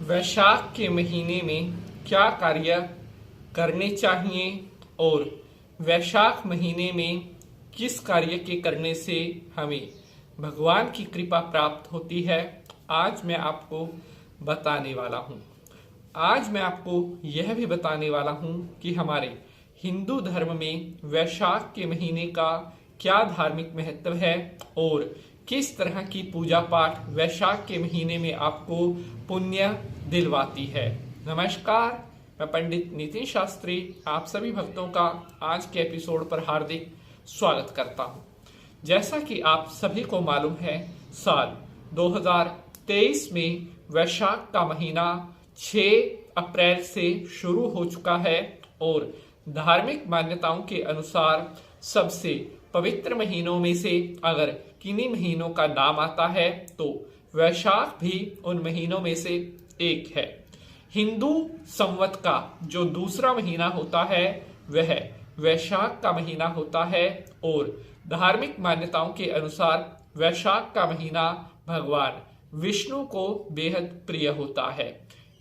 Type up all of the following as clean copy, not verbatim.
वैशाख के महीने में क्या कार्य करने चाहिए और वैशाख महीने में किस कार्य के करने से हमें भगवान की कृपा प्राप्त होती है, आज मैं आपको बताने वाला हूँ। आज मैं आपको यह भी बताने वाला हूँ कि हमारे हिंदू धर्म में वैशाख के महीने का क्या धार्मिक महत्व है और किस तरह की पूजा पाठ वैशाख के महीने में आपको पुण्य दिलवाती है। नमस्कार, मैं पंडित नितिन शास्त्री आप सभी भक्तों का आज के एपिसोड पर हार्दिक स्वागत करता हूं। जैसा कि आप सभी को मालूम है, साल 2023 में वैशाख का महीना 6 अप्रैल से शुरू हो चुका है और धार्मिक मान्यताओं के अनुसार सबसे पवित्र महीनों में से अगर किन्हीं महीनों का नाम आता है तो वैशाख भी उन महीनों में से एक है। हिंदू संवत का जो दूसरा महीना होता है वह वैशाख का महीना होता है और धार्मिक मान्यताओं के अनुसार वैशाख का महीना भगवान विष्णु को बेहद प्रिय होता है।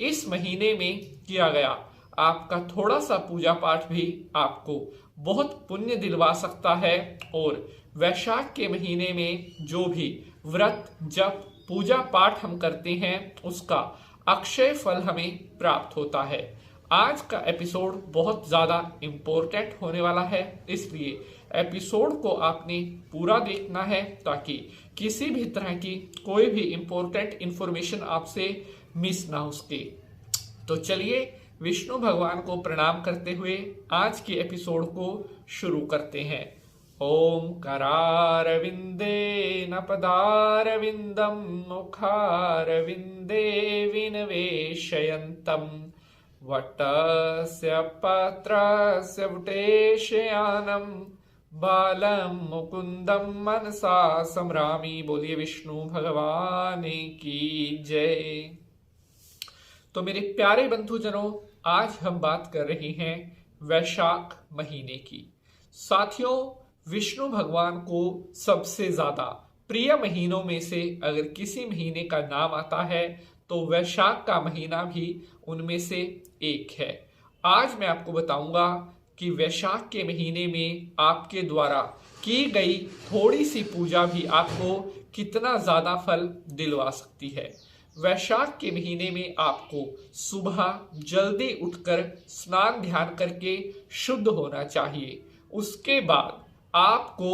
इस महीने में किया गया आपका थोड़ा सा पूजा पाठ भी आपको बहुत पुण्य दिलवा सकता है और वैशाख के महीने में जो भी व्रत जप पूजा पाठ हम करते हैं उसका अक्षय फल हमें प्राप्त होता है। आज का एपिसोड बहुत ज़्यादा इम्पोर्टेंट होने वाला है, इसलिए एपिसोड को आपने पूरा देखना है ताकि किसी भी तरह की कोई भी इम्पोर्टेंट इंफॉर्मेशन आपसे मिस ना हो सके। तो चलिए विष्णु भगवान को प्रणाम करते हुए आज के एपिसोड को शुरू करते हैं। ओम करारविंदे न पदारविंदम मुखारविंदे विनवेशयन्तम वटस्य पत्रस्य वटेशयानम बालम मुकुंदम मनसा सम्रामी। बोलिए विष्णु भगवान की जय। तो मेरे प्यारे बंधुजनों, आज हम बात कर रहे हैं वैशाख महीने की। साथियों, विष्णु भगवान को सबसे ज्यादा प्रिय महीनों में से अगर किसी महीने का नाम आता है तो वैशाख का महीना भी उनमें से एक है। आज मैं आपको बताऊंगा कि वैशाख के महीने में आपके द्वारा की गई थोड़ी सी पूजा भी आपको कितना ज्यादा फल दिलवा सकती है। वैशाख के महीने में आपको सुबह जल्दी उठकर स्नान ध्यान करके शुद्ध होना चाहिए। उसके बाद आपको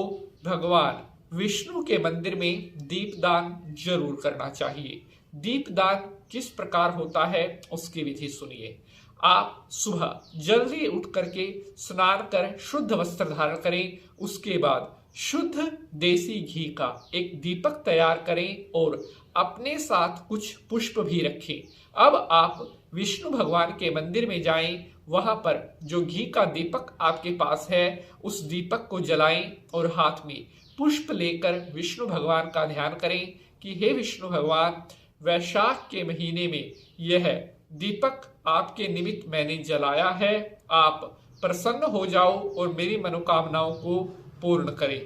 भगवान विष्णु के मंदिर में दीपदान जरूर करना चाहिए। दीपदान किस प्रकार होता है उसकी विधि सुनिए। आप सुबह जल्दी उठ करके स्नान कर शुद्ध वस्त्र धारण करें। उसके बाद शुद्ध देसी घी का एक दीपक तैयार करें और अपने साथ कुछ पुष्प भी रखें। अब आप विष्णु भगवान के मंदिर में जाएं, वहां पर जो घी का दीपक आपके पास है उस दीपक को जलाएं और हाथ में पुष्प लेकर विष्णु भगवान का ध्यान करें कि हे विष्णु भगवान, वैशाख के महीने में यह दीपक आपके निमित्त मैंने जलाया है, आप प्रसन्न हो जाओ और मेरी मनोकामनाओं को पूर्ण करें।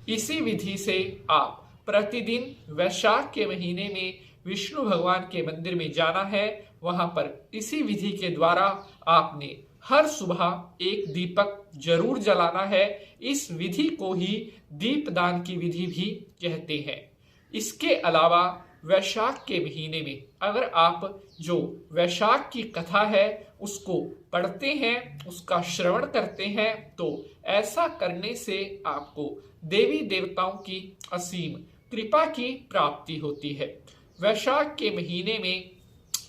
इसी विधि से आप प्रतिदिन वैशाख के महीने में विष्णु भगवान के मंदिर में जाना है। वहां पर इसी विधि के द्वारा आपने हर सुबह एक दीपक जरूर जलाना है। इस विधि को ही दीपदान की विधि भी कहते हैं। इसके अलावा वैशाख के महीने में अगर आप जो वैशाख की कथा है उसको पढ़ते हैं, उसका श्रवण करते हैं, तो ऐसा करने से आपको देवी देवताओं की असीम कृपा की प्राप्ति होती है। वैशाख के महीने में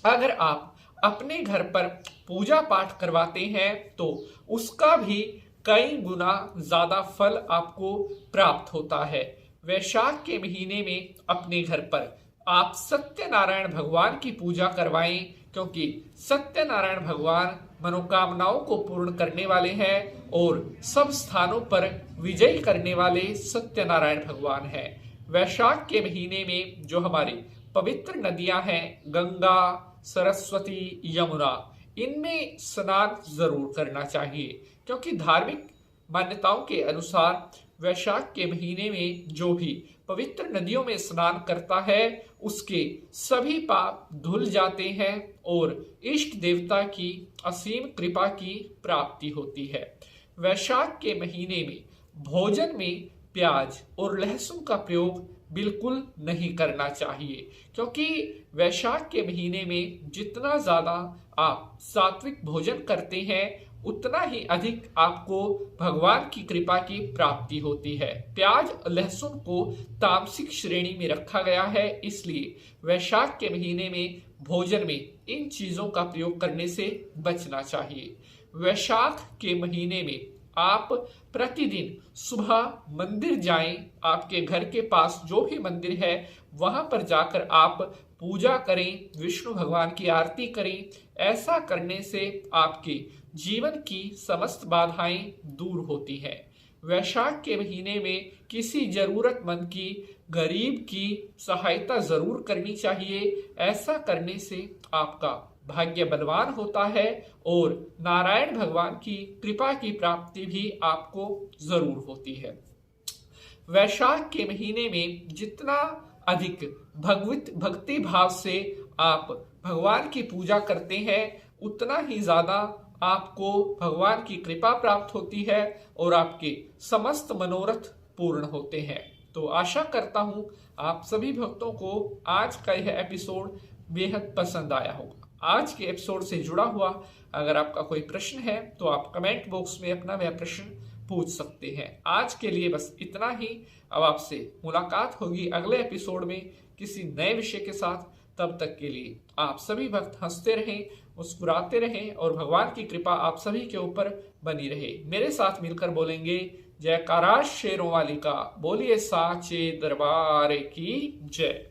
अगर आप अपने घर पर पूजा पाठ करवाते हैं तो उसका भी कई गुना ज्यादा फल आपको प्राप्त होता है। वैशाख के महीने में अपने घर पर आप सत्यनारायण भगवान की पूजा करवाएं, क्योंकि सत्यनारायण भगवान मनोकामनाओं को पूर्ण करने वाले हैं और सब स्थानों पर विजय करने वाले सत्यनारायण भगवान हैं। वैशाख के महीने में जो हमारी पवित्र नदियां हैं, गंगा, सरस्वती, यमुना, इनमें स्नान जरूर करना चाहिए, क्योंकि धार्मिक मान्यताओं के अनुसार वैशाख के महीने में जो भी पवित्र नदियों में स्नान करता है उसके सभी पाप धुल जाते हैं और इष्ट देवता की असीम कृपा की प्राप्ति होती है। वैशाख के महीने में भोजन में प्याज और लहसुन का प्रयोग बिल्कुल नहीं करना चाहिए, क्योंकि वैशाख के महीने में जितना ज्यादा आप सात्विक भोजन करते हैं उतना ही अधिक आपको भगवान की कृपा की प्राप्ति होती है। प्याज और लहसुन को तामसिक श्रेणी में रखा गया है, इसलिए वैशाख के महीने में भोजन में इन चीजों का प्रयोग करने से बचना चाहिए। वैशाख के महीने में आप प्रतिदिन सुबह मंदिर जाएं, आपके घर के पास जो भी मंदिर है वहां पर जाकर आप पूजा करें, विष्णु भगवान की आरती करें। ऐसा करने से आपके जीवन की समस्त बाधाएं दूर होती हैं। वैशाख के महीने में किसी जरूरतमंद की, गरीब की सहायता जरूर करनी चाहिए। ऐसा करने से आपका भाग्य बलवान होता है और नारायण भगवान की कृपा की प्राप्ति भी आपको जरूर होती है। वैशाख के महीने में जितना अधिक भक्ति भाव से आप भगवान की पूजा करते हैं उतना ही ज्यादा आपको भगवान की कृपा प्राप्त होती है और आपके समस्त मनोरथ पूर्ण होते हैं। तो आशा करता हूं आप सभी भक्तों को आज का यह एपिसोड बेहद पसंद आया होगा। आज के एपिसोड से जुड़ा हुआ अगर आपका कोई प्रश्न है तो आप कमेंट बॉक्स में अपना वह प्रश्न पूछ सकते हैं। आज के लिए बस इतना ही। अब आपसे मुलाकात होगी अगले एपिसोड में किसी नए विषय के साथ। तब तक के लिए आप सभी भक्त हंसते रहें, मुस्कुराते रहें और भगवान की कृपा आप सभी के ऊपर बनी रहे। मेरे साथ मिलकर बोलेंगे जयकारा शेरों वाली का, बोलिए साचे दरबार की जय।